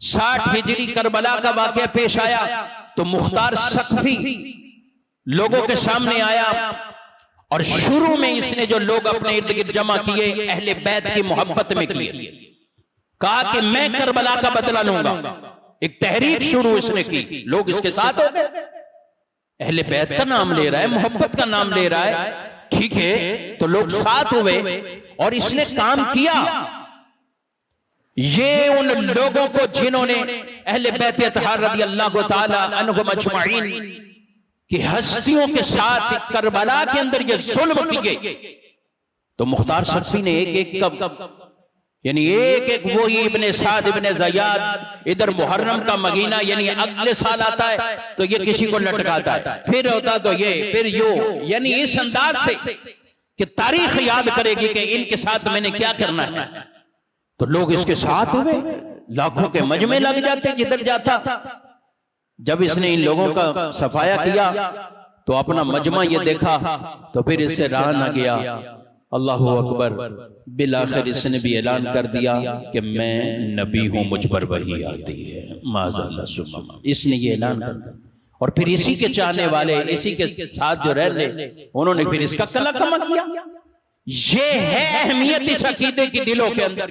60 ہجری کربلا کا واقعہ پیش آیا تو مختار ثقفی لوگوں کے سامنے آیا، اور شروع میں اس نے جو لوگ اپنے ارد گرد جمع کیے اہل بیت کی محبت میں کیے، کہا کہ میں کربلا کا بدلہ لوں گا۔ ایک تحریک شروع اس نے کی، لوگ اس کے ساتھ ہو گئے، اہل بیت کا نام لے رہا ہے، محبت کا نام لے رہا ہے، ٹھیک ہے، تو لوگ ساتھ ہوئے اور اس نے کام کیا۔ یہ ان لوگوں کو جنہوں نے اہل بیت اطہار رضی اللہ تعالی عنہم اجمعین کی ہستیوں کے ساتھ کربلا کے اندر یہ ظلم کیے، تو مختار ثقفی نے ایک یعنی ایک وہی ابن سعد ابن زیاد، ادھر محرم کا مہینہ یعنی اگلے سال آتا ہے تو یہ کسی کو لٹکاتا ہے، پھر ہوتا تو یہ، پھر یوں، یعنی اس انداز سے کہ تاریخ یاد کرے گی کہ ان کے ساتھ میں نے کیا کرنا ہے۔ تو لوگ اس کے ساتھ ہوئے، لاکھوں کے مجمع لگ جاتے جدھر جاتا۔ جب اس نے ان لوگوں کا صفایا کیا تو اپنا مجمع یہ دیکھا تو پھر اس سے رہا نہ گیا۔ اللہ اکبر، بالآخر اس نے بھی اعلان کر دیا کہ میں نبی ہوں، مجھ پر وحی آتی ہے، معاذ اللہ سبحانہ۔ اس نے یہ اعلان کر دیا، اور پھر اسی کے چاہنے والے، اسی کے ساتھ جو رہ لے، انہوں نے پھر اس کا کلا کما کیا۔ یہ ہے اہمیت اس عقیدے کی دلوں کے اندر۔